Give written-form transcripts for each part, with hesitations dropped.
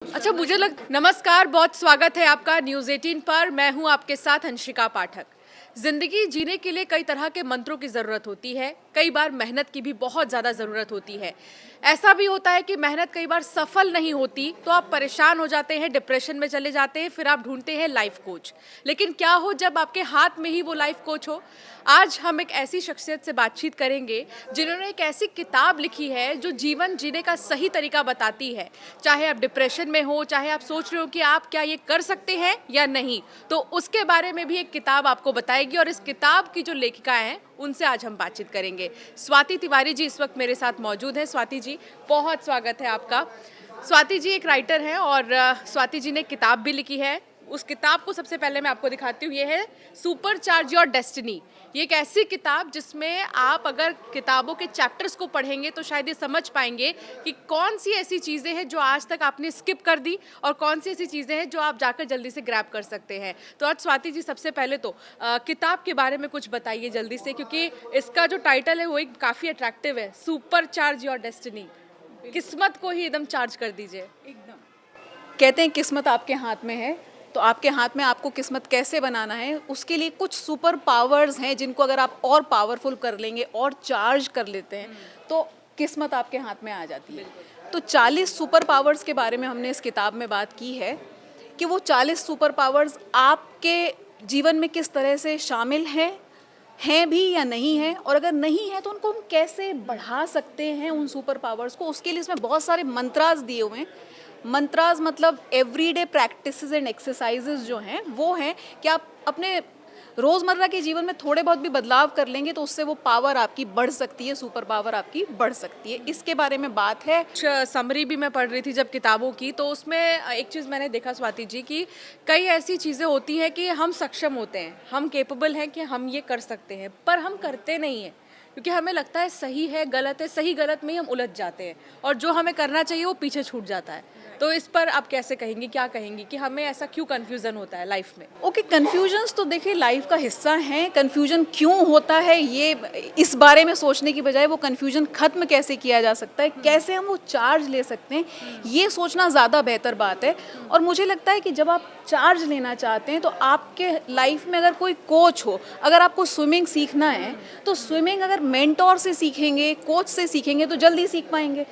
अच्छा नमस्कार, बहुत स्वागत है आपका न्यूज़ 18 पर। मैं हूं आपके साथ अंशिका पाठक। जिंदगी जीने के लिए कई तरह के मंत्रों की ज़रूरत होती है, कई बार मेहनत की भी बहुत ज़्यादा ज़रूरत होती है। ऐसा भी होता है कि मेहनत कई बार सफल नहीं होती तो आप परेशान हो जाते हैं, डिप्रेशन में चले जाते हैं, फिर आप ढूंढते हैं लाइफ कोच। लेकिन क्या हो जब आपके हाथ में ही वो लाइफ कोच हो? आज हम एक ऐसी शख्सियत से बातचीत करेंगे जिन्होंने एक ऐसी किताब लिखी है जो जीवन जीने का सही तरीका बताती है। चाहे आप डिप्रेशन में हो, चाहे आप सोच रहे हो कि आप क्या ये कर सकते हैं या नहीं, तो उसके बारे में भी एक किताब आपको बताएगी। और इस किताब की जो लेखिका हैं उनसे आज हम बातचीत करेंगे। स्वाति तिवारी जी इस वक्त मेरे साथ मौजूद हैं। स्वाति जी, बहुत स्वागत है आपका। स्वाति जी एक राइटर हैं और स्वाति जी ने किताब भी लिखी है। उस किताब को सबसे पहले मैं आपको दिखाती हूँ। ये है सुपर चार्ज योर डेस्टिनी। ये एक ऐसी किताब जिसमें आप अगर किताबों के चैप्टर्स को पढ़ेंगे तो शायद ये समझ पाएंगे कि कौन सी ऐसी चीज़ें हैं जो आज तक आपने स्किप कर दी और कौन सी ऐसी चीज़ें हैं जो आप जाकर जल्दी से ग्रैब कर सकते हैं। तो आज स्वाति जी सबसे पहले तो किताब के बारे में कुछ बताइए जल्दी से, क्योंकि इसका जो टाइटल है वो एक काफ़ी अट्रैक्टिव है, सुपर चार्ज योर डेस्टिनी। किस्मत को ही एकदम चार्ज कर दीजिए। एकदम कहते हैं किस्मत आपके हाथ में है, तो आपके हाथ में आपको किस्मत कैसे बनाना है उसके लिए कुछ सुपर पावर्स हैं जिनको अगर आप और पावरफुल कर लेंगे और चार्ज कर लेते हैं तो किस्मत आपके हाथ में आ जाती है। तो 40 सुपर पावर्स के बारे में हमने इस किताब में बात की है कि वो 40 सुपर पावर्स आपके जीवन में किस तरह से शामिल हैं भी या नहीं है, और अगर नहीं है तो उनको हम कैसे बढ़ा सकते हैं उन सुपर पावर्स को। उसके लिए इसमें बहुत सारे मंत्रास दिए हुए हैं। मंत्रास मतलब एवरीडे प्रैक्टिसेस एंड एक्सरसाइजेस जो हैं वो हैं कि आप अपने रोज़मर्रा के जीवन में थोड़े बहुत भी बदलाव कर लेंगे तो उससे वो पावर आपकी बढ़ सकती है, सुपर पावर आपकी बढ़ सकती है। इसके बारे में बात है। समरी भी मैं पढ़ रही थी जब किताबों की, तो उसमें एक चीज़ मैंने देखा स्वाति जी की कई ऐसी चीज़ें होती हैं कि हम सक्षम होते हैं, हम केपेबल हैं कि हम ये कर सकते हैं, पर हम करते नहीं हैं क्योंकि हमें लगता है सही है गलत है, सही गलत में ही हम उलझ जाते हैं और जो हमें करना चाहिए वो पीछे छूट जाता है। तो इस पर आप कैसे कहेंगी, क्या कहेंगी कि हमें ऐसा क्यों कन्फ्यूज़न होता है लाइफ में? ओके, कन्फ्यूजन्स तो देखिए लाइफ का हिस्सा हैं। कन्फ्यूजन क्यों होता है ये इस बारे में सोचने की बजाय वो कन्फ्यूजन ख़त्म कैसे किया जा सकता है, कैसे हम वो चार्ज ले सकते हैं, ये सोचना ज़्यादा बेहतर बात है। और मुझे लगता है कि जब आप चार्ज लेना चाहते हैं तो आपके लाइफ में अगर कोई कोच हो, अगर आपको स्विमिंग सीखना है तो स्विमिंग अगर मेंटोर से सीखेंगे, कोच से सीखेंगे तो जल्दी सीख पाएंगे।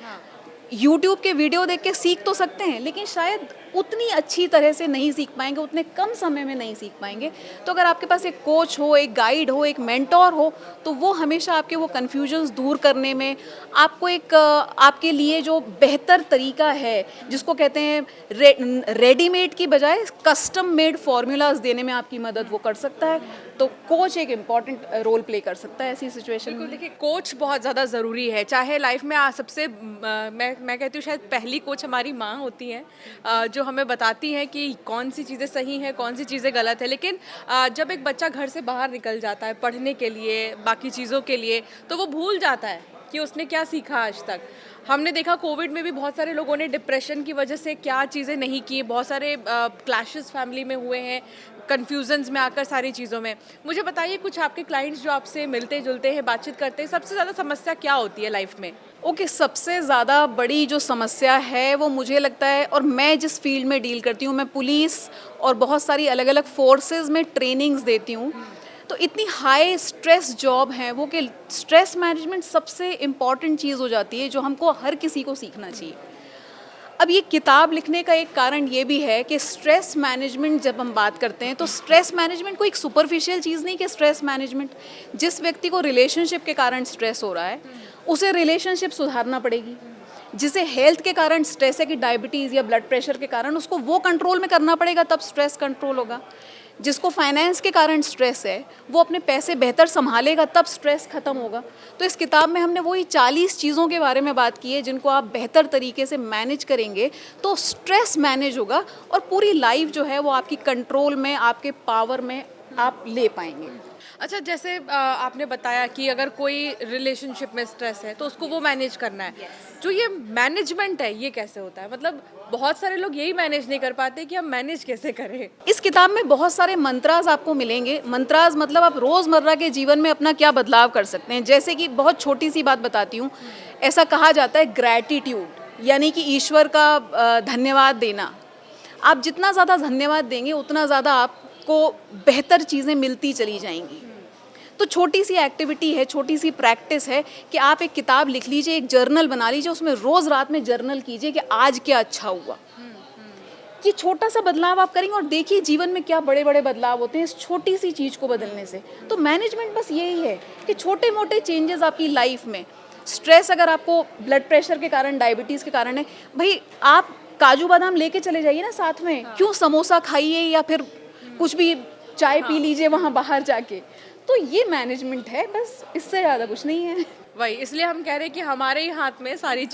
यूट्यूब के वीडियो देख के सीख तो सकते हैं लेकिन शायद उतनी अच्छी तरह से नहीं सीख पाएंगे, उतने कम समय में नहीं सीख पाएंगे। तो अगर आपके पास एक कोच हो, एक गाइड हो, एक मेंटोर हो तो वो हमेशा आपके वो कन्फ्यूजन्स दूर करने में आपको एक आपके लिए जो बेहतर तरीका है जिसको कहते हैं रेडीमेड की बजाय कस्टम मेड फार्मूलाज देने में आपकी मदद वो कर सकता है। तो कोच एक इम्पॉर्टेंट रोल प्ले कर सकता है ऐसी सिचुएशन में। देखिए, कोच बहुत ज़्यादा ज़रूरी है। चाहे लाइफ में सबसे मैं कहती हूँ शायद पहली कोच हमारी माँ होती हैं जो हमें बताती हैं कि कौन सी चीज़ें सही हैं, कौन सी चीज़ें गलत है। लेकिन जब एक बच्चा घर से बाहर निकल जाता है पढ़ने के लिए, बाकी चीज़ों के लिए, तो वो भूल जाता है कि उसने क्या सीखा आज तक। हमने देखा कोविड में भी बहुत सारे लोगों ने डिप्रेशन की वजह से क्या चीज़ें नहीं की, बहुत सारे क्लैशेस फैमिली में हुए हैं, कन्फ्यूजन्स में आकर सारी चीज़ों में। मुझे बताइए कुछ आपके क्लाइंट्स जो आपसे मिलते जुलते हैं, बातचीत करते हैं, सबसे ज़्यादा समस्या क्या होती है लाइफ में? ओके, सबसे ज़्यादा बड़ी जो समस्या है वो मुझे लगता है, और मैं जिस फील्ड में डील करती हूँ, मैं पुलिस और बहुत सारी अलग अलग फोर्सेस में ट्रेनिंग्स देती हूँ, तो इतनी हाई स्ट्रेस जॉब है वो कि स्ट्रेस मैनेजमेंट सबसे इम्पॉर्टेंट चीज़ हो जाती है जो हमको हर किसी को सीखना चाहिए। अब ये किताब लिखने का एक कारण ये भी है कि स्ट्रेस मैनेजमेंट जब हम बात करते हैं तो स्ट्रेस मैनेजमेंट कोई एक सुपरफिशियल चीज़ नहीं कि स्ट्रेस मैनेजमेंट जिस व्यक्ति को रिलेशनशिप के कारण स्ट्रेस हो रहा है उसे रिलेशनशिप सुधारना पड़ेगी। जिसे हेल्थ के कारण स्ट्रेस है कि डायबिटीज़ या ब्लड प्रेशर के कारण, उसको वो कंट्रोल में करना पड़ेगा तब स्ट्रेस कंट्रोल होगा। जिसको फाइनेंस के कारण स्ट्रेस है वो अपने पैसे बेहतर संभालेगा तब स्ट्रेस ख़त्म होगा। तो इस किताब में हमने वही 40 चीज़ों के बारे में बात की है जिनको आप बेहतर तरीके से मैनेज करेंगे तो स्ट्रेस मैनेज होगा और पूरी लाइफ जो है वो आपकी कंट्रोल में, आपके पावर में आप ले पाएंगे। अच्छा, जैसे आपने बताया कि अगर कोई रिलेशनशिप में स्ट्रेस है तो उसको वो मैनेज करना है। जो ये मैनेजमेंट है ये कैसे होता है? मतलब बहुत सारे लोग यही मैनेज नहीं कर पाते कि हम मैनेज कैसे करें। इस किताब में बहुत सारे मंत्रास आपको मिलेंगे। मंत्रास मतलब आप रोज़मर्रा के जीवन में अपना क्या बदलाव कर सकते हैं। जैसे कि बहुत छोटी सी बात बताती हूँ, ऐसा कहा जाता है ग्रैटिट्यूड यानी कि ईश्वर का धन्यवाद देना। आप जितना ज़्यादा धन्यवाद देंगे उतना ज़्यादा आपको बेहतर चीज़ें मिलती चली जाएंगी। तो छोटी सी एक्टिविटी है, छोटी सी प्रैक्टिस है कि आप एक किताब लिख लीजिए, एक जर्नल बना लीजिए, उसमें रोज़ रात में जर्नल कीजिए कि आज क्या अच्छा हुआ। ये छोटा सा बदलाव आप करेंगे और देखिए जीवन में क्या बड़े बड़े बदलाव होते हैं इस छोटी सी चीज़ को बदलने से। तो मैनेजमेंट बस यही है कि छोटे मोटे चेंजेस आपकी लाइफ में, स्ट्रेस अगर आपको ब्लड प्रेशर के कारण, डायबिटीज़ के कारण है, भाई आप काजू बादाम लेके चले जाइए ना साथ में, क्यों समोसा खाइए या फिर कुछ भी चाय पी लीजिए वहाँ बाहर जाके। तो ये मैनेजमेंट है, बस इससे ज़्यादा कुछ नहीं है। वही, इसलिए हम कह रहे हैं कि हमारे ही हाथ में सारी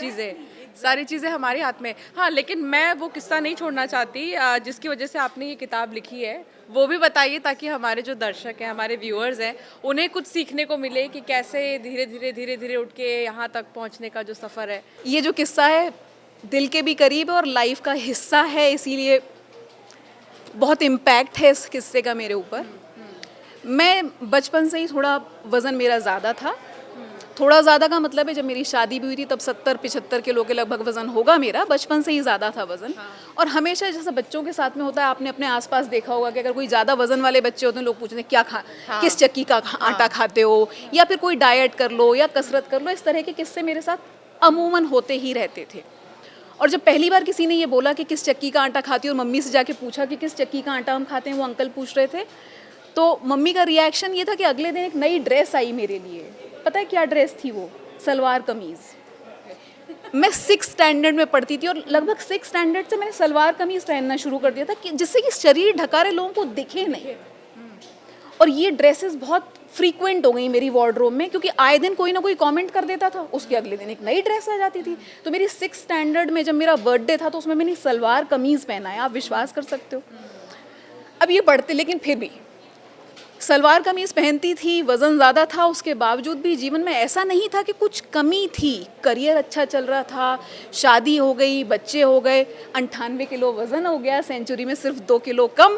चीज़ें हमारे हाथ में। हाँ, लेकिन मैं वो किस्सा नहीं छोड़ना चाहती जिसकी वजह से आपने ये किताब लिखी है, वो भी बताइए ताकि हमारे जो दर्शक हैं, हमारे व्यूअर्स हैं, उन्हें कुछ सीखने को मिले कि कैसे धीरे धीरे उठ के यहाँ तक पहुँचने का जो सफ़र है। ये जो किस्सा है दिल के भी करीब है और लाइफ का हिस्सा है, इसीलिए बहुत इम्पैक्ट है इस किस्से का मेरे ऊपर। मैं बचपन से ही थोड़ा वज़न मेरा ज़्यादा था। थोड़ा ज़्यादा का मतलब है जब मेरी शादी भी हुई थी तब 70-75 किलो के लगभग वज़न होगा मेरा। बचपन से ही ज़्यादा था वज़न। और हमेशा जैसे बच्चों के साथ में होता है, आपने अपने आसपास देखा होगा कि अगर कोई ज़्यादा वज़न वाले बच्चे होते हैं, लोग पूछते हैं क्या किस चक्की का आटा खाते हो, या फिर कोई डाइट कर लो या कसरत कर लो। इस तरह के किस्से मेरे साथ अमूमन होते ही रहते थे। और जब पहली बार किसी ने ये बोला कि किस चक्की का आटा खाती हो, और मम्मी से जाके पूछा कि किस चक्की का आटा हम खाते हैं, वो अंकल पूछ रहे थे, तो मम्मी का रिएक्शन ये था कि अगले दिन एक नई ड्रेस आई मेरे लिए। पता है क्या ड्रेस थी वो? सलवार कमीज़। मैं 6th स्टैंडर्ड में पढ़ती थी और लगभग 6th स्टैंडर्ड से मैंने सलवार कमीज़ पहनना शुरू कर दिया था कि जिससे कि शरीर ढका रहे, लोगों को दिखे नहीं। और ये ड्रेसेस बहुत फ्रीक्वेंट हो गई मेरी वार्डरोब में, क्योंकि आए दिन कोई ना कोई कमेंट कर देता था, उसके अगले दिन एक नई ड्रेस आ जाती थी। तो मेरी 6th स्टैंडर्ड में जब मेरा बर्थडे था तो उसमें मैंने सलवार कमीज़ पहना है। आप विश्वास कर सकते हो? अब ये बढ़ते, लेकिन फिर भी सलवार कमीज़ पहनती थी, वज़न ज़्यादा था, उसके बावजूद भी जीवन में ऐसा नहीं था कि कुछ कमी थी। करियर अच्छा चल रहा था, शादी हो गई, बच्चे हो गए, 98 किलो वज़न हो गया, सेंचुरी में सिर्फ 2 किलो कम।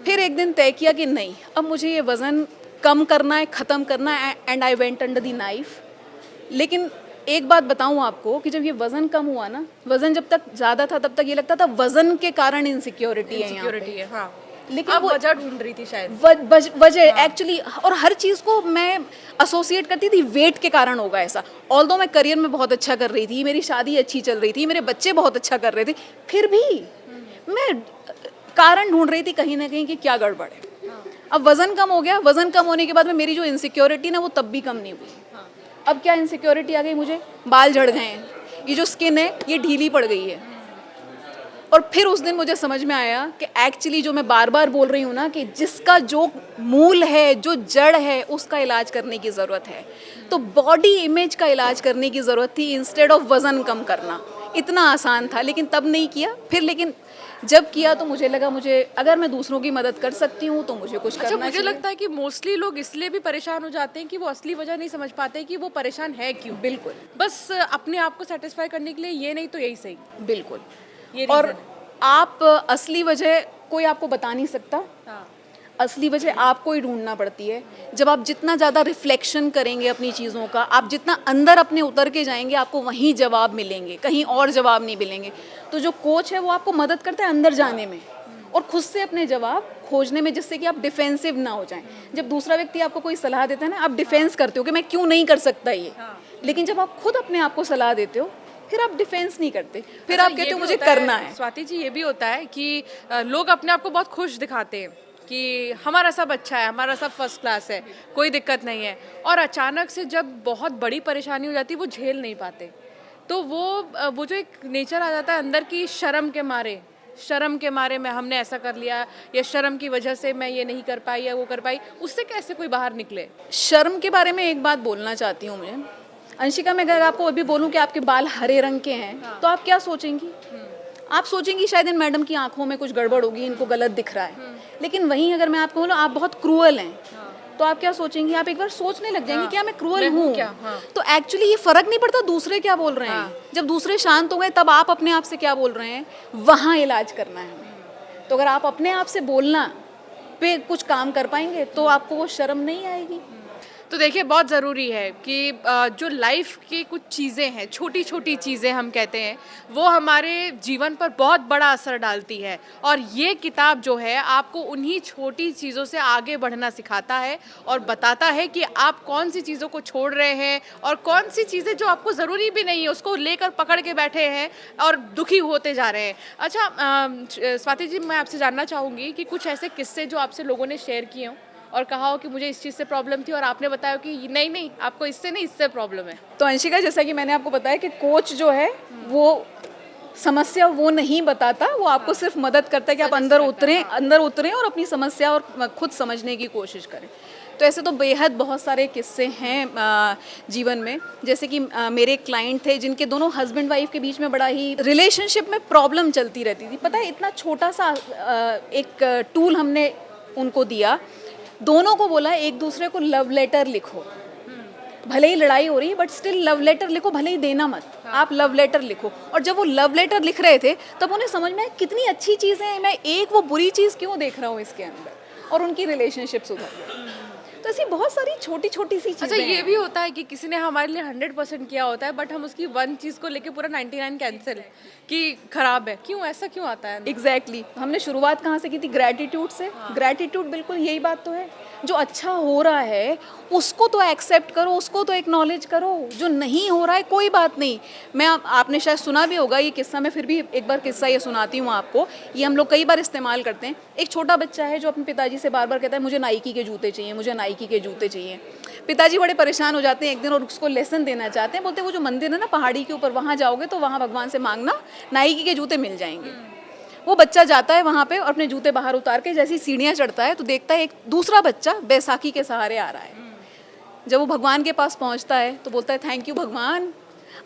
फिर एक दिन तय किया कि नहीं, अब मुझे ये वज़न कम करना है, ख़त्म करना है, and I went under the knife. लेकिन एक बात बताऊं आपको कि जब ये वज़न कम हुआ ना, वज़न जब तक ज़्यादा था तब तक ये लगता था वज़न के कारण इनसिक्योरिटी है यहाँ पे। हाँ, लेकिन अब वो वजह ढूंढ रही थी शायद, वजह एक्चुअली, और हर चीज़ को मैं एसोसिएट करती थी वेट के कारण होगा ऐसा। ऑल्दो मैं करियर में बहुत अच्छा कर रही थी, मेरी शादी अच्छी चल रही थी, मेरे बच्चे बहुत अच्छा कर रहे थे, फिर भी मैं कारण ढूंढ रही थी कहीं ना कहीं कि क्या गड़बड़ है। अब वज़न कम हो गया, वज़न कम होने के बाद में मेरी जो इनसिक्योरिटी ना वो तब भी कम नहीं हुई। अब क्या इनसिक्योरिटी आ गई मुझे? बाल झड़ गए हैं, ये जो स्किन है ये ढीली पड़ गई है। और फिर उस दिन मुझे समझ में आया कि एक्चुअली जो मैं बार बार बोल रही हूँ ना कि जिसका जो मूल है, जो जड़ है, उसका इलाज करने की ज़रूरत है। तो बॉडी इमेज का इलाज करने की ज़रूरत थी इंस्टेड ऑफ वज़न कम करना। इतना आसान था, लेकिन तब नहीं किया। फिर लेकिन जब किया तो मुझे लगा मुझे अगर मैं दूसरों की मदद कर सकती हूँ तो मुझे कुछ करना मुझे चाहिए। लगता है कि मोस्टली लोग इसलिए भी परेशान हो जाते हैं कि वो असली वजह नहीं समझ पाते कि वो परेशान है क्यों। बिल्कुल बस अपने आप को सेटिस्फाई करने के लिए ये नहीं तो यही सही, बिल्कुल। ये और reason है। आप असली वजह कोई आपको बता नहीं सकता। हाँ, असली वजह आपको ही ढूंढना पड़ती है। जब आप जितना ज़्यादा रिफ्लेक्शन करेंगे अपनी चीज़ों का, आप जितना अंदर अपने उतर के जाएंगे, आपको वहीं जवाब मिलेंगे, कहीं और जवाब नहीं मिलेंगे। तो जो कोच है वो आपको मदद करता है अंदर जाने में और खुद से अपने जवाब खोजने में, जिससे कि आप डिफेंसिव ना हो जाएं। जब दूसरा व्यक्ति आपको कोई सलाह देता है ना, आप डिफेंस करते हो कि मैं क्यों नहीं कर सकता ये। लेकिन जब आप खुद अपने आप को सलाह देते हो फिर आप डिफेंस नहीं करते, फिर आप कहते हो मुझे करना है। स्वाति जी, ये भी होता है कि लोग अपने आप को बहुत खुश दिखाते हैं कि हमारा सब अच्छा है, हमारा सब फर्स्ट क्लास है, कोई दिक्कत नहीं है, और अचानक से जब बहुत बड़ी परेशानी हो जाती है वो झेल नहीं पाते। तो वो जो एक नेचर आ जाता है अंदर की, शर्म के मारे मैं हमने ऐसा कर लिया, या शर्म की वजह से मैं ये नहीं कर पाई या वो कर पाई, उससे कैसे कोई बाहर निकले। शर्म के बारे में एक बात बोलना चाहती हूँ मुझे। अंशिका, मैं अगर आपको अभी बोलूं कि आपके बाल हरे रंग के हैं तो आप क्या सोचेंगी? आप सोचेंगी शायद इन मैडम की आंखों में कुछ गड़बड़ होगी, इनको गलत दिख रहा है। लेकिन वहीं अगर मैं आपको बोलूं आप बहुत क्रूअल हैं, तो आप क्या सोचेंगी? आप एक बार सोचने लग जाएंगी क्या मैं क्रूअल हूँ क्या? तो एक्चुअली ये फर्क नहीं पड़ता दूसरे क्या बोल रहे हैं। जब दूसरे शांत हो गए तब आप अपने आप से क्या बोल रहे हैं, वहाँ इलाज करना है हमें। तो अगर आप अपने आप से बोलना पे कुछ काम कर पाएंगे तो आपको वो शर्म नहीं आएगी। तो देखिए बहुत ज़रूरी है कि जो लाइफ की कुछ चीज़ें हैं, छोटी छोटी चीज़ें हम कहते हैं, वो हमारे जीवन पर बहुत बड़ा असर डालती है। और ये किताब जो है आपको उन्हीं छोटी चीज़ों से आगे बढ़ना सिखाता है और बताता है कि आप कौन सी चीज़ों को छोड़ रहे हैं और कौन सी चीज़ें जो आपको ज़रूरी भी नहीं है उसको लेकर पकड़ के बैठे हैं और दुखी होते जा रहे हैं। अच्छा स्वाति जी, मैं आपसे जानना चाहूँगी कि कुछ ऐसे किस्से जो आपसे लोगों ने शेयर किए हों और कहा हो कि मुझे इस चीज़ से प्रॉब्लम थी और आपने बताया कि नहीं नहीं आपको इससे नहीं, इससे प्रॉब्लम है। तो अंशिका, जैसा कि मैंने आपको बताया कि कोच जो है वो समस्या वो नहीं बताता, वो आपको सिर्फ मदद करता है कि आप अंदर उतरें और अपनी समस्या और खुद समझने की कोशिश करें। तो ऐसे तो बेहद बहुत सारे किस्से हैं जीवन में। जैसे कि मेरे एक क्लाइंट थे जिनके दोनों हस्बैंड वाइफ के बीच में बड़ा ही रिलेशनशिप में प्रॉब्लम चलती रहती थी। पता है, इतना छोटा सा एक टूल हमने उनको दिया, दोनों को बोला एक दूसरे को लव लेटर लिखो, भले ही लड़ाई हो रही है बट स्टिल लव लेटर लिखो, भले ही देना मत, आप लव लेटर लिखो। और जब वो लव लेटर लिख रहे थे तब उन्हें समझ में आया कितनी अच्छी चीज़ है, मैं एक वो बुरी चीज़ क्यों देख रहा हूँ इसके अंदर, और उनकी रिलेशनशिप सुधर गई। तो ऐसी बहुत सारी छोटी छोटी सी चीज़ें। अच्छा, ये भी होता है कि किसी ने हमारे लिए 100% किया होता है बट हम उसकी वन चीज़ को लेके पूरा 99 कैंसिल कि खराब है, क्यों ऐसा क्यों आता है? एग्जैक्टली हमने शुरुआत कहाँ से की थी? ग्रैटिट्यूड से। ग्रैटिट्यूड बिल्कुल यही बात तो है, जो अच्छा हो रहा है उसको तो एक्सेप्ट करो, उसको तो एक्नॉलेज करो, जो नहीं हो रहा है कोई बात नहीं। मैं आपने शायद सुना भी होगा ये किस्सा, मैं फिर भी एक बार किस्सा ये सुनाती हूँ आपको। ये हम लोग कई बार इस्तेमाल करते हैं। एक छोटा बच्चा है जो अपने पिताजी से बार बार कहता है मुझे नाइकी के जूते चाहिए, मुझे नाइकी के जूते चाहिए। पिताजी बड़े परेशान हो जाते हैं एक दिन और उसको लेसन देना चाहते हैं। बोलते हैं वो जो मंदिर है ना पहाड़ी के ऊपर, वहाँ जाओगे तो वहाँ भगवान से मांगना, नाइकी के जूते मिल जाएंगे। वो बच्चा जाता है वहाँ पे और अपने जूते बाहर उतार के जैसी सीढ़ियाँ चढ़ता है तो देखता है एक दूसरा बच्चा बैसाखी के सहारे आ रहा है। जब वो भगवान के पास पहुँचता है तो बोलता है थैंक यू भगवान,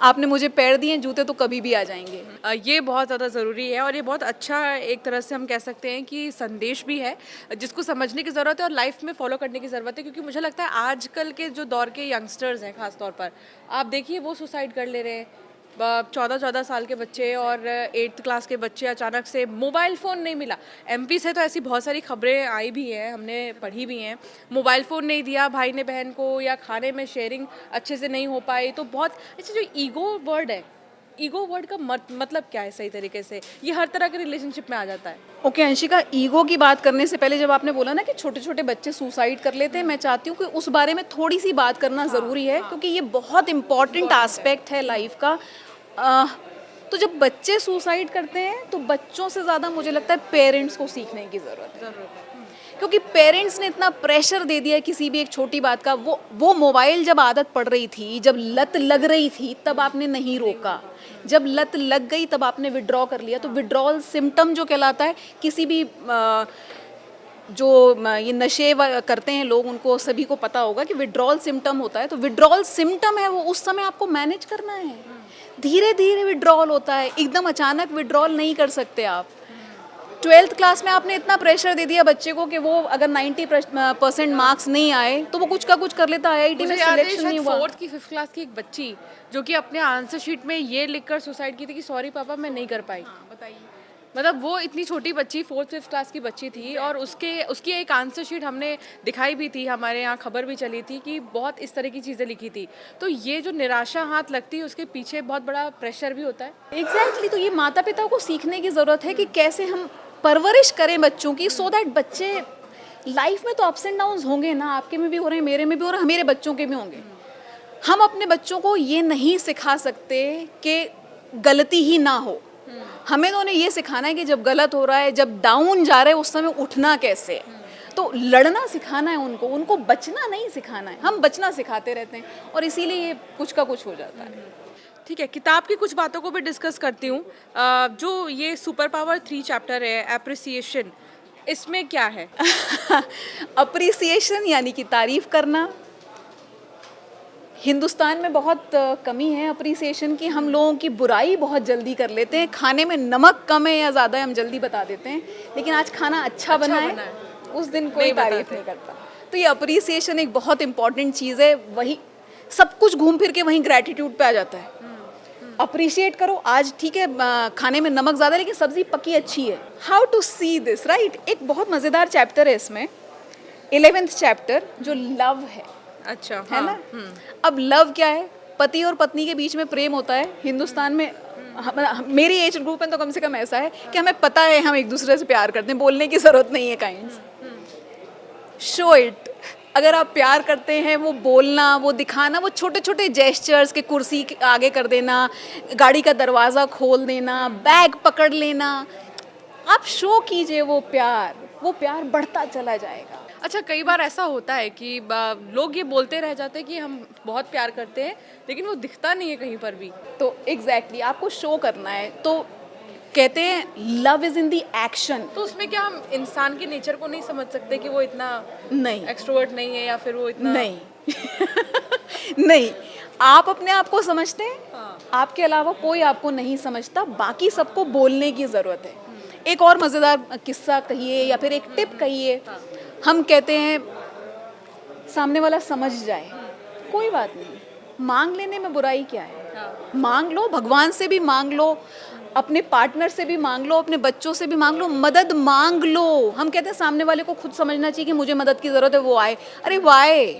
आपने मुझे पैर दिए, जूते तो कभी भी आ जाएंगे। ये बहुत ज़्यादा ज़रूरी है और ये बहुत अच्छा एक तरह से हम कह सकते हैं कि संदेश भी है जिसको समझने की ज़रूरत है और लाइफ में फॉलो करने की ज़रूरत है। क्योंकि मुझे लगता है आजकल के जो दौर के यंगस्टर्स हैं ख़ास तौर पर, आप देखिए वो सुसाइड कर ले रहे हैं। 14-14 साल के बच्चे और 8th क्लास के बच्चे, अचानक से मोबाइल फ़ोन नहीं मिला। एमपी से तो ऐसी बहुत सारी खबरें आई भी हैं, हमने पढ़ी भी हैं। मोबाइल फ़ोन नहीं दिया भाई ने बहन को, या खाने में शेयरिंग अच्छे से नहीं हो पाई। तो बहुत अच्छा जो ईगो वर्ड है, ईगो वर्ड का मतलब क्या है सही तरीके से? ये हर तरह के रिलेशनशिप में आ जाता है। ओके अंशिका, ईगो की बात करने से पहले जब आपने बोला ना कि छोटे छोटे बच्चे सुसाइड कर लेते हैं, मैं चाहती हूँ कि उस बारे में थोड़ी सी बात करना ज़रूरी है क्योंकि ये बहुत इंपॉर्टेंट एस्पेक्ट है लाइफ का। तो जब बच्चे सुसाइड करते हैं तो बच्चों से ज़्यादा मुझे लगता है पेरेंट्स को सीखने की ज़रूरत है। क्योंकि पेरेंट्स ने इतना प्रेशर दे दिया किसी भी एक छोटी बात का। वो मोबाइल जब आदत पड़ रही थी, जब लत लग रही थी, तब आपने नहीं रोका। जब लत लग गई तब आपने विड्रॉ कर लिया। तो विड्रॉल सिम्टम जो कहलाता है, किसी भी जो ये नशे करते हैं लोग, उनको सभी को पता होगा कि विड्रॉल सिम्टम होता है। तो विड्रॉल सिम्टम है वो, उस समय आपको मैनेज करना है। धीरे धीरे विड्रॉल होता है, एकदम अचानक विड्रॉल नहीं कर सकते आप। 12th क्लास में आपने इतना प्रेशर दे दिया बच्चे को कि वो अगर 90% मार्क्स नहीं आए तो वो कुछ का कुछ कर लेता है। IIT में सिलेक्शन नहीं हुआ। 4th की 5th क्लास की एक बच्ची जो कि अपने आंसर शीट में ये लिखकर सुसाइड की थी कि सॉरी पापा मैं नहीं कर पाई। बताइए, मतलब वो इतनी छोटी बच्ची 4th 5th क्लास की बच्ची थी और उसकी एक आंसर शीट हमने दिखाई भी थी, हमारे यहाँ खबर भी चली थी कि बहुत इस तरह की चीज़ें लिखी थी। तो ये जो निराशा हाथ लगती है उसके पीछे बहुत बड़ा प्रेशर भी होता है। एग्जैक्टली। तो ये माता पिता को सीखने की ज़रूरत है कि कैसे हम परवरिश करें बच्चों की, सो दैट बच्चे लाइफ में तो अप्स एंड डाउन्स होंगे ना, आपके में भी हो रहे हैं, मेरे में भी हो रहे हैं, मेरे बच्चों के भी होंगे। हम अपने बच्चों को ये नहीं सिखा सकते कि गलती ही ना हो। हमें तो उन्हें ये सिखाना है कि जब गलत हो रहा है, जब डाउन जा रहे हैं, उस समय उठना कैसे है। तो लड़ना सिखाना है उनको बचना नहीं सिखाना है। हम बचना सिखाते रहते हैं और इसीलिए ये कुछ का कुछ हो जाता है। ठीक है, किताब की कुछ बातों को भी डिस्कस करती हूँ। जो ये सुपर पावर 3 चैप्टर है, एप्रिसिएशन, इसमें क्या है? अप्रिसिएशन यानी कि तारीफ करना। हिंदुस्तान में बहुत कमी है अप्रिसिएशन की। हम लोगों की बुराई बहुत जल्दी कर लेते हैं। खाने में नमक कम है या ज़्यादा है हम जल्दी बता देते हैं, लेकिन आज खाना अच्छा बना है उस दिन कोई तारीफ नहीं करता। तो ये अप्रिसिएशन एक बहुत इंपॉर्टेंट चीज़ है। वही सब कुछ घूम फिर के वहीं ग्रैटिट्यूड पे आ जाता है। अप्रिशिएट करो। आज ठीक है खाने में नमक ज़्यादा लेकिन सब्ज़ी पकी अच्छी है। How to see this, right? एक बहुत मज़ेदार चैप्टर है इसमें, 11th चैप्टर, जो लव है। अच्छा, है हाँ, ना। अब लव क्या है, पति और पत्नी के बीच में प्रेम होता है हिंदुस्तान में। मेरी एज ग्रुप में तो कम से कम ऐसा है कि हमें पता है हम एक दूसरे से प्यार करते हैं, बोलने की जरूरत नहीं है काइंड्स। Show it. अगर आप प्यार करते हैं, वो बोलना, वो दिखाना, वो छोटे छोटे जेस्चर्स के कुर्सी के आगे कर देना, गाड़ी का दरवाज़ा खोल देना, बैग पकड़ लेना, आप शो कीजिए वो प्यार बढ़ता चला जाएगा। अच्छा, कई बार ऐसा होता है कि लोग ये बोलते रह जाते हैं कि हम बहुत प्यार करते हैं, लेकिन वो दिखता नहीं है कहीं पर भी। तो एग्जैक्टली आपको शो करना है। तो कहते हैं love is in the action. तो उसमें क्या हम इंसान के नेचर को नहीं समझ सकते कि वो इतना नहीं एक्सट्रोवर्ट नहीं है या फिर वो इतना नहीं नहीं, आप अपने आप को समझते हैं। हाँ। आपके अलावा कोई आपको नहीं समझता, बाकी सबको बोलने की ज़रूरत है। एक और मज़ेदार किस्सा कहिए या फिर एक टिप कहिए। हम कहते हैं सामने वाला समझ जाए, कोई बात नहीं, मांग लेने में बुराई क्या है। हाँ। मांग लो, भगवान से भी मांग लो, अपने पार्टनर से भी मांग लो, अपने बच्चों से भी मांग लो, मदद मांग लो। हम कहते हैं सामने वाले को खुद समझना चाहिए कि मुझे मदद की ज़रूरत है, वो आए। अरे why,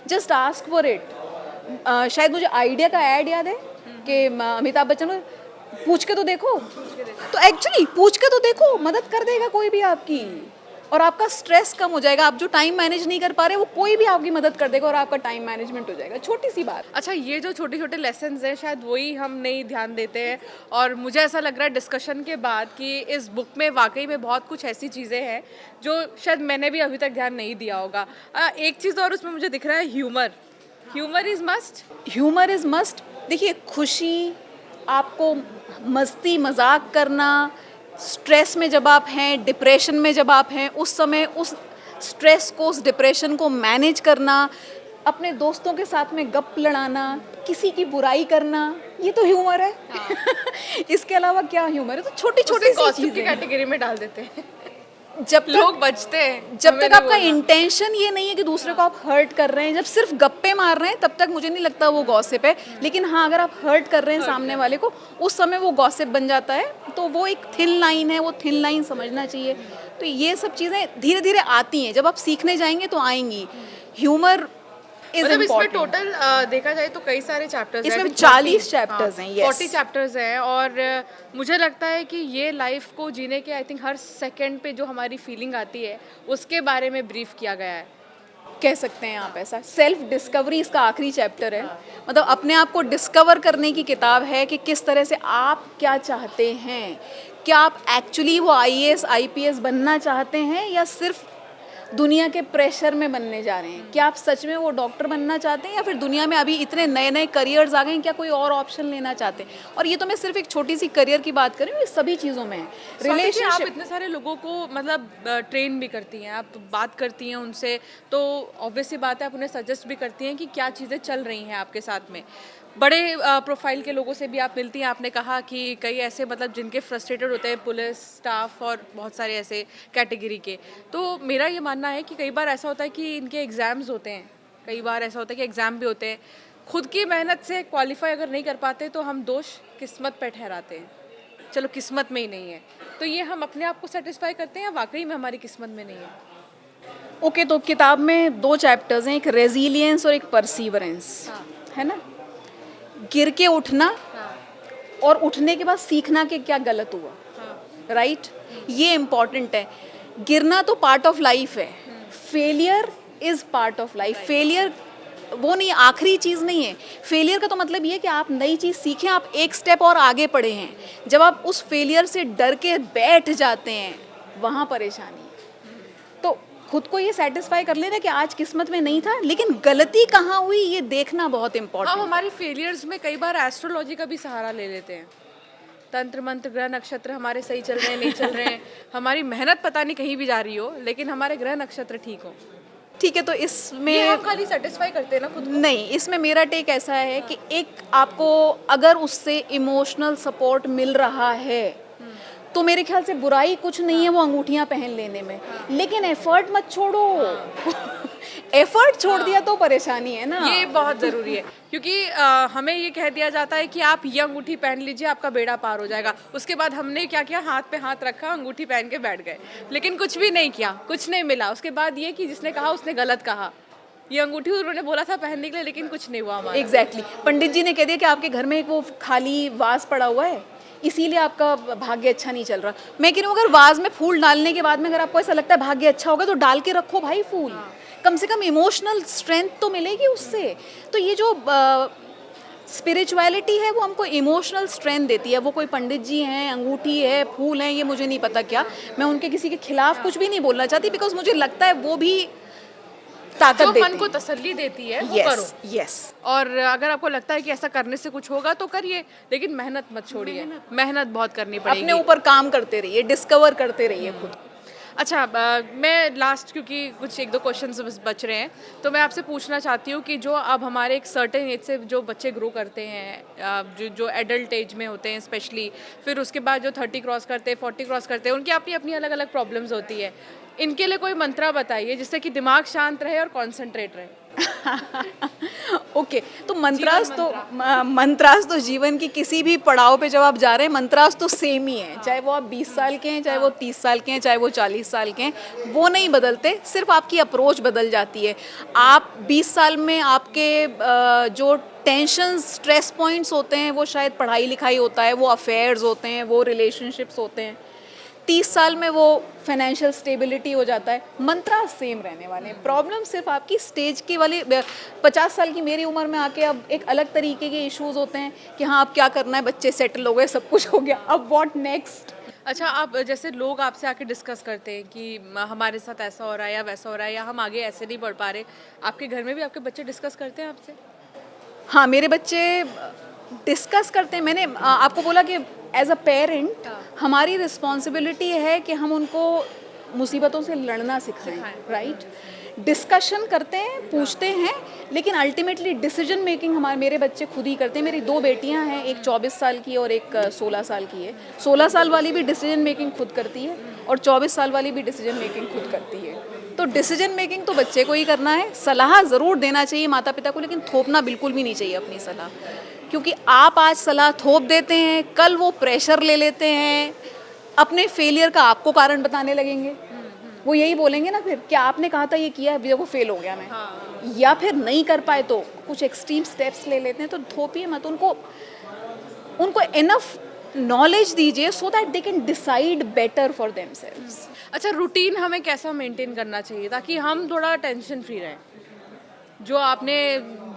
just ask for it. शायद मुझे आइडिया का ऐड याद है कि अमिताभ बच्चन को पूछ के तो देखो, तो एक्चुअली पूछ के तो देखो, मदद कर देगा कोई भी आपकी, और आपका स्ट्रेस कम हो जाएगा। आप जो टाइम मैनेज नहीं कर पा रहे, वो कोई भी आपकी मदद कर देगा और आपका टाइम मैनेजमेंट हो जाएगा। छोटी सी बात। अच्छा, ये जो छोटे छोटे लेसन्स हैं शायद वही हम नहीं ध्यान देते हैं, और मुझे ऐसा लग रहा है डिस्कशन के बाद कि इस बुक में वाकई में बहुत कुछ ऐसी चीज़ें हैं जो शायद मैंने भी अभी तक ध्यान नहीं दिया होगा। एक चीज़ और उसमें मुझे दिख रहा है, humour is must. Humour is must. देखिए, खुशी, आपको मस्ती मजाक करना, स्ट्रेस में जब आप हैं, डिप्रेशन में जब आप हैं, उस समय उस स्ट्रेस को, उस डिप्रेशन को मैनेज करना, अपने दोस्तों के साथ में गप लड़ाना, किसी की बुराई करना, ये तो ह्यूमर है। इसके अलावा क्या ह्यूमर है? तो छोटी छोटी सी गॉसिप की चीजें कैटेगरी में डाल देते हैं। जब लोग बचते हैं, जब हमें तक नहीं आपका बोलना। इंटेंशन ये नहीं है कि दूसरे को आप हर्ट कर रहे हैं, जब सिर्फ गप्पे मार रहे हैं, तब तक मुझे नहीं लगता वो गॉसिप है। लेकिन हाँ, अगर आप हर्ट कर रहे हैं सामने वाले को, उस समय वो गॉसिप बन जाता है। तो वो एक थिन लाइन है, वो थिन लाइन समझना चाहिए। तो ये सब चीज़ें धीरे धीरे आती हैं, जब आप सीखने जाएंगे तो आएंगी। ह्यूमर इज मतलब इसमें इम्पोर्टेंट। टोटल देखा जाए तो कई सारे चैप्टर्स हैं। इसमें I think 40 40 chapters हैं, yes. 40 चैप्टर्स हैं, और मुझे लगता है कि ये लाइफ को जीने के आई थिंक हर सेकंड पे जो हमारी फीलिंग आती है उसके बारे में ब्रीफ किया गया है। कह सकते हैं आप ऐसा। सेल्फ डिस्कवरी इसका आखिरी चैप्टर है। मतलब अपने आप को डिस्कवर करने की किताब है कि किस तरह से आप क्या चाहते हैं। क्या आप एक्चुअली वो IAS IPS बनना चाहते हैं, या सिर्फ दुनिया के प्रेशर में बनने जा रहे हैं? क्या आप सच में वो डॉक्टर बनना चाहते हैं, या फिर दुनिया में अभी इतने नए नए करियर्स आ गए हैं, क्या कोई और ऑप्शन लेना चाहते हैं? और ये तो मैं सिर्फ एक छोटी सी करियर की बात कर रही हूँ, ये सभी चीज़ों में है। स्वाति जी, आप रिलेशनशिप, इतने सारे लोगों को मतलब ट्रेन भी करती हैं, आप बात करती हैं उनसे, तो ऑब्वियसली बात है आप उन्हें सजेस्ट भी करती हैं कि क्या चीज़ें चल रही हैं आपके साथ में। बड़े प्रोफाइल के लोगों से भी आप मिलती हैं। आपने कहा कि कई ऐसे मतलब जिनके फ्रस्ट्रेटेड होते हैं, पुलिस स्टाफ और बहुत सारे ऐसे कैटेगरी के। तो मेरा ये मानना है कि कई बार ऐसा होता है कि इनके एग्ज़ाम्स होते हैं, कई बार ऐसा होता है कि एग्ज़ाम भी होते हैं, खुद की मेहनत से क्वालिफाई अगर नहीं कर पाते तो हम दोष किस्मत पे ठहराते हैं, चलो किस्मत में ही नहीं है। तो ये हम अपने आप को सेटिस्फाई करते हैं या वाकई में हमारी किस्मत में नहीं है? ओके, तो किताब में 2 चैप्टर्स हैं, एक रेजिलियंस और एक परसीवरेंस, है ना। गिर के उठना और उठने के बाद सीखना कि क्या गलत हुआ, राइट, ये इम्पॉर्टेंट है। गिरना तो पार्ट ऑफ लाइफ है, failure is part of life. Failure वो नहीं, आखिरी चीज़ नहीं है। फेलियर का तो मतलब ये है कि आप नई चीज़ सीखें, आप एक स्टेप और आगे बढ़े हैं। जब आप उस फेलियर से डर के बैठ जाते हैं, वहाँ परेशानी है। तो खुद को ये सेटिस्फाई कर लेना कि आज किस्मत में नहीं था, लेकिन गलती कहाँ हुई ये देखना बहुत हम इम्पोर्टेंट। हमारे फेलियर्स में कई बार एस्ट्रोलॉजी का भी सहारा ले लेते हैं। तंत्र मंत्र, ग्रह नक्षत्र हमारे सही चल रहे हैं, नहीं चल रहे हैं, हमारी मेहनत पता नहीं कहीं भी जा रही हो, लेकिन हमारे ग्रह नक्षत्र ठीक हो। ठीक है, तो ये इसमें हम खाली सेटिस्फाई करते हैं ना खुद को। नहीं, इसमें मेरा टेक ऐसा है कि एक आपको अगर उससे इमोशनल सपोर्ट मिल रहा है तो मेरे ख्याल से बुराई कुछ नहीं है वो अंगूठियां पहन लेने में, लेकिन एफर्ट मत छोड़ो। एफर्ट छोड़ दिया तो परेशानी है ना। ये बहुत ज़रूरी है, क्योंकि हमें ये कह दिया जाता है कि आप ये अंगूठी पहन लीजिए आपका बेड़ा पार हो जाएगा। उसके बाद हमने क्या किया, हाथ पे हाथ रखा, अंगूठी पहन के बैठ गए, लेकिन कुछ भी नहीं किया, कुछ नहीं मिला। उसके बाद ये कि जिसने कहा उसने गलत कहा। ये अंगूठी उन्होंने बोला था पहनने के लिए, लेकिन कुछ नहीं हुआ हमारा। एग्जैक्टली पंडित जी ने कह दिया कि आपके घर में एक वो खाली वास पड़ा हुआ है, इसीलिए आपका भाग्य अच्छा नहीं चल रहा। मैं कह रही हूँ अगर वाज में फूल डालने के बाद में अगर आपको ऐसा लगता है भाग्य अच्छा होगा तो डाल के रखो भाई फूल, कम से कम इमोशनल स्ट्रेंथ तो मिलेगी उससे। तो ये जो स्पिरिचुअलिटी है वो हमको इमोशनल स्ट्रेंथ देती है। वो कोई पंडित जी हैं, अंगूठी है, फूल हैं, ये मुझे नहीं पता क्या, मैं उनके किसी के खिलाफ कुछ भी नहीं बोलना चाहती, बिकॉज मुझे लगता है वो भी ताकत जो देती मन को तसल्ली देती है वो है। करो। यस और अगर आपको लगता है कि ऐसा करने से कुछ होगा तो करिए, लेकिन मेहनत मत छोड़िए, मेहनत बहुत करनी पड़ेगी। अपने ऊपर काम करते रहिए, डिस्कवर करते रहिए खुद। अच्छा, मैं लास्ट, क्योंकि कुछ एक दो क्वेश्चंस बच रहे हैं, तो मैं आपसे पूछना चाहती हूँ कि जो अब हमारे एक सर्टेन एज से जो बच्चे ग्रो करते हैं, जो एडल्ट एज में होते हैं स्पेशली, फिर उसके बाद जो 30 क्रॉस करते हैं, 40 क्रॉस करते हैं, उनकी अपनी अपनी अलग अलग प्रॉब्लम्स होती है। इनके लिए कोई मंत्रा बताइए जिससे कि दिमाग शांत रहे और कॉन्सेंट्रेट रहे। ओके तो मंत्रास तो जीवन की किसी भी पड़ाव पे जब आप जा रहे हैं, मंत्रास तो सेम ही है, चाहे वो आप 20 साल के हैं, चाहे वो 30 साल के हैं, चाहे वो 40 साल के हैं, वो नहीं बदलते, सिर्फ आपकी अप्रोच बदल जाती है। आप 20 साल में आपके जो टेंशन स्ट्रेस पॉइंट्स होते हैं वो शायद पढ़ाई लिखाई होता है, वो अफेयर्स होते हैं, वो रिलेशनशिप्स होते हैं। 30 साल में वो फाइनेंशियल स्टेबिलिटी हो जाता है। मंत्रा सेम रहने वाले हैं, प्रॉब्लम सिर्फ आपकी स्टेज के वाले 50 साल की मेरी उम्र में आके अब एक अलग तरीके के इश्यूज होते हैं कि हाँ अब क्या करना है, बच्चे सेटल हो गए, सब कुछ हो गया, अब व्हाट नेक्स्ट। अच्छा, आप जैसे लोग आपसे आके डिस्कस करते हैं कि हमारे साथ ऐसा हो रहा है या वैसा हो रहा है या हम आगे ऐसे नहीं बढ़ पा रहे, आपके घर में भी आपके बच्चे डिस्कस करते हैं आपसे? हाँ मेरे बच्चे डिस्कस करते हैं। मैंने आपको बोला कि एज अ पेरेंट हमारी रिस्पॉन्सिबिलिटी है कि हम उनको मुसीबतों से लड़ना सिखाएं, राइट। डिस्कशन करते हैं, पूछते हैं, लेकिन अल्टीमेटली डिसीजन मेकिंग मेरे बच्चे खुद ही करते हैं। मेरी 2 बेटियां हैं, एक 24 साल की और एक 16 साल की है। 16 साल वाली भी डिसीजन मेकिंग खुद करती है और 24 साल वाली भी डिसीजन मेकिंग खुद करती है। तो डिसीजन मेकिंग तो बच्चे को ही करना है। सलाह ज़रूर देना चाहिए माता पिता को, लेकिन थोपना बिल्कुल भी नहीं चाहिए अपनी सलाह, क्योंकि आप आज सलाह थोप देते हैं, कल वो प्रेशर ले लेते हैं, अपने फेलियर का आपको कारण बताने लगेंगे। वो यही बोलेंगे ना फिर कि आपने कहा था ये किया, अभी देखो फेल हो गया मैं। या फिर नहीं कर पाए तो कुछ एक्सट्रीम स्टेप्स ले लेते हैं। तो थोपिए मत, उनको इनफ नॉलेज दीजिए so that they can decide better for themselves. अच्छा, रूटीन हमें कैसा मेंटेन करना चाहिए ताकि हम थोड़ा टेंशन फ्री रहें? जो आपने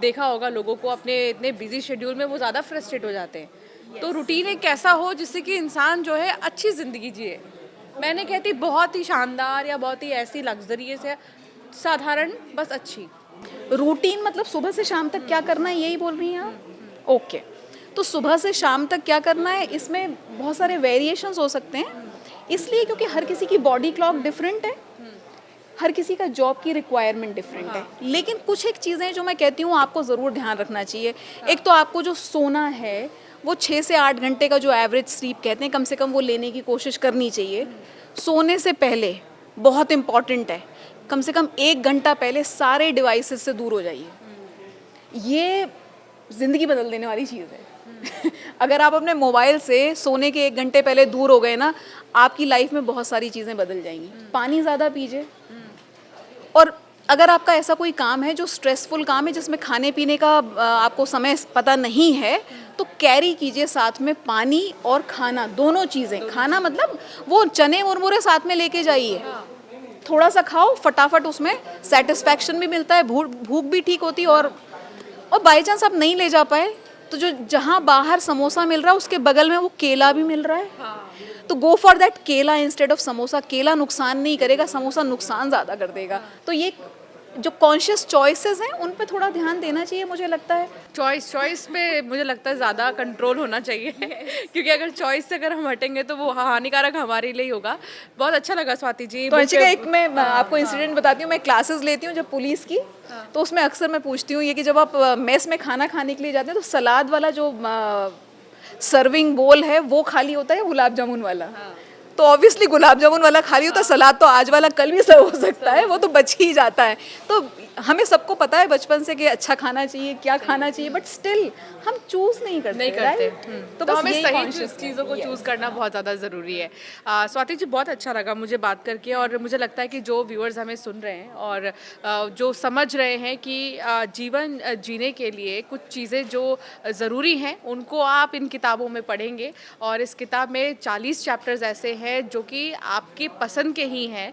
देखा होगा लोगों को अपने इतने बिजी शेड्यूल में वो ज़्यादा फ्रस्ट्रेट हो जाते हैं। तो रूटीन एक कैसा हो जिससे कि इंसान जो है अच्छी ज़िंदगी जिए। मैं नहीं कहती बहुत ही शानदार या बहुत ही ऐसी लग्जरियस है, साधारण, बस अच्छी। रूटीन मतलब सुबह से शाम तक क्या करना है, यही बोल रही हैं आप? ओके, तो सुबह से शाम तक क्या करना है, इसमें बहुत सारे वेरिएशंस हो सकते हैं, इसलिए क्योंकि हर किसी की बॉडी क्लॉक डिफरेंट है, हर किसी का जॉब की रिक्वायरमेंट डिफरेंट है। लेकिन कुछ एक चीज़ें जो मैं कहती हूँ आपको ज़रूर ध्यान रखना चाहिए। एक तो आपको जो सोना है वो 6 से 8 घंटे का जो एवरेज स्लीप कहते हैं, कम से कम वो लेने की कोशिश करनी चाहिए। सोने से पहले बहुत इम्पॉर्टेंट है, कम से कम 1 घंटा पहले सारे डिवाइसेस से दूर हो जाइए। ये ज़िंदगी बदल देने वाली चीज़ है। अगर आप अपने मोबाइल से सोने के 1 घंटे पहले दूर हो गए ना, आपकी लाइफ में बहुत सारी चीज़ें बदल जाएंगी। पानी ज़्यादा पीजिए, और अगर आपका ऐसा कोई काम है जो स्ट्रेसफुल काम है जिसमें खाने पीने का आपको समय पता नहीं है, तो कैरी कीजिए साथ में पानी और खाना, दोनों चीज़ें। खाना मतलब वो चने मुरमुरे साथ में लेके जाइए, थोड़ा सा खाओ, फटाफट उसमें सेटिस्फैक्शन भी मिलता है, भूख भी ठीक होती है। और बाई चांस आप नहीं ले जा पाए तो जो जहाँ बाहर समोसा मिल रहा है उसके बगल में वो केला भी मिल रहा है, तो गो फॉर दैट केला इंस्टेड ऑफ समोसा। केला नुकसान नहीं करेगा, समोसा नुकसान ज़्यादा कर देगा। तो ये जो कॉन्शियस चॉइसेस हैं उन पे थोड़ा ध्यान देना चाहिए, मुझे लगता है। चॉइस पे मुझे लगता है ज़्यादा कंट्रोल होना चाहिए क्योंकि अगर चॉइस से अगर हम हटेंगे तो वो हानिकारक हमारे लिए ही होगा। बहुत अच्छा लगा स्वाति जी। तो अंशिका, एक मैं आपको इंसिडेंट बताती हूँ। मैं क्लासेस लेती हूँ जब पुलिस की, तो उसमें अक्सर मैं पूछती हूँ ये कि जब आप मेस में खाना खाने के लिए जाते हैं तो सलाद वाला जो सर्विंग बोल है वो खाली होता है या गुलाब जामुन वाला? तो ऑब्वियसली गुलाब जामुन वाला खाली होता है, सलाद तो आज वाला कल भी सर्व हो सकता है, वो तो बच ही जाता है। तो हमें सबको पता है बचपन से कि अच्छा खाना चाहिए, क्या खाना चाहिए, बट स्टिल हम चूज नहीं करते, नहीं करते। right? तो बस हमें यही सही consciousness चीज़ों को है। Choose Yes. करना बहुत ज़्यादा ज़रूरी है। स्वाति जी, बहुत अच्छा लगा मुझे बात करके, और मुझे लगता है कि जो व्यूअर्स हमें सुन रहे हैं और जो समझ रहे हैं कि जीवन जीने के लिए कुछ चीज़ें जो ज़रूरी हैं उनको आप इन किताबों में पढ़ेंगे, और इस किताब में 40 चैप्टर्स ऐसे हैं जो कि आपकी पसंद के ही हैं।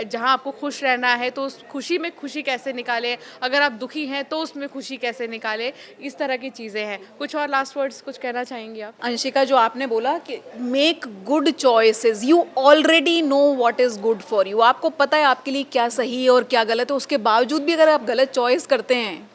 जहाँ आपको खुश रहना है तो उस खुशी में खुशी कैसे निकालें, अगर आप दुखी हैं तो उसमें खुशी कैसे निकालें, इस तरह की चीज़ें हैं। कुछ और लास्ट वर्ड्स कुछ कहना चाहेंगी आप? अंशिका, जो आपने बोला कि make good choices, you already know what is good for you, आपको पता है आपके लिए क्या सही है और क्या गलत है, उसके बावजूद भी अगर आप गलत चॉइस करते हैं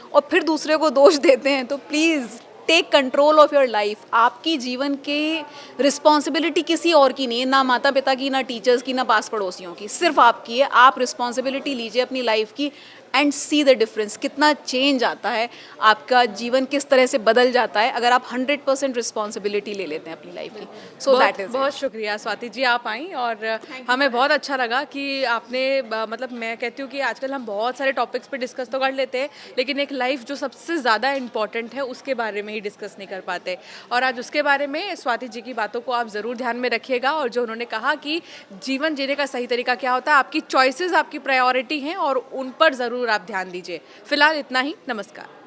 और फिर दूसरे को दोष देते हैं तो please take control of your life. आपकी जीवन की रिस्पॉन्सिबिलिटी किसी और की नहीं है, ना माता पिता की, ना टीचर्स की, ना पास पड़ोसियों की, सिर्फ आपकी है। आप रिस्पॉन्सिबिलिटी लीजिए अपनी लाइफ की एंड सी द डिफरेंस, कितना चेंज आता है, आपका जीवन किस तरह से बदल जाता है अगर आप 100% रिस्पॉन्सिबिलिटी ले लेते हैं अपनी लाइफ की। सो दैट इज बहुत शुक्रिया स्वाति जी, आप आई, और हमें बहुत अच्छा लगा कि आपने मतलब मैं कहती हूँ कि आजकल हम बहुत सारे टॉपिक्स पे डिस्कस तो कर लेते हैं, लेकिन एक लाइफ जो सबसे ज़्यादा इम्पॉर्टेंट है उसके बारे में ही डिस्कस नहीं कर पाते, और आज उसके बारे में स्वाति जी की बातों को आप ज़रूर ध्यान में रखिएगा। और जो उन्होंने कहा कि जीवन जीने का सही तरीका क्या होता है, आपकी चॉइसेस आपकी प्रायोरिटी हैं और उन पर ज़रूर आप ध्यान दीजिए। फिलहाल इतना ही, नमस्कार।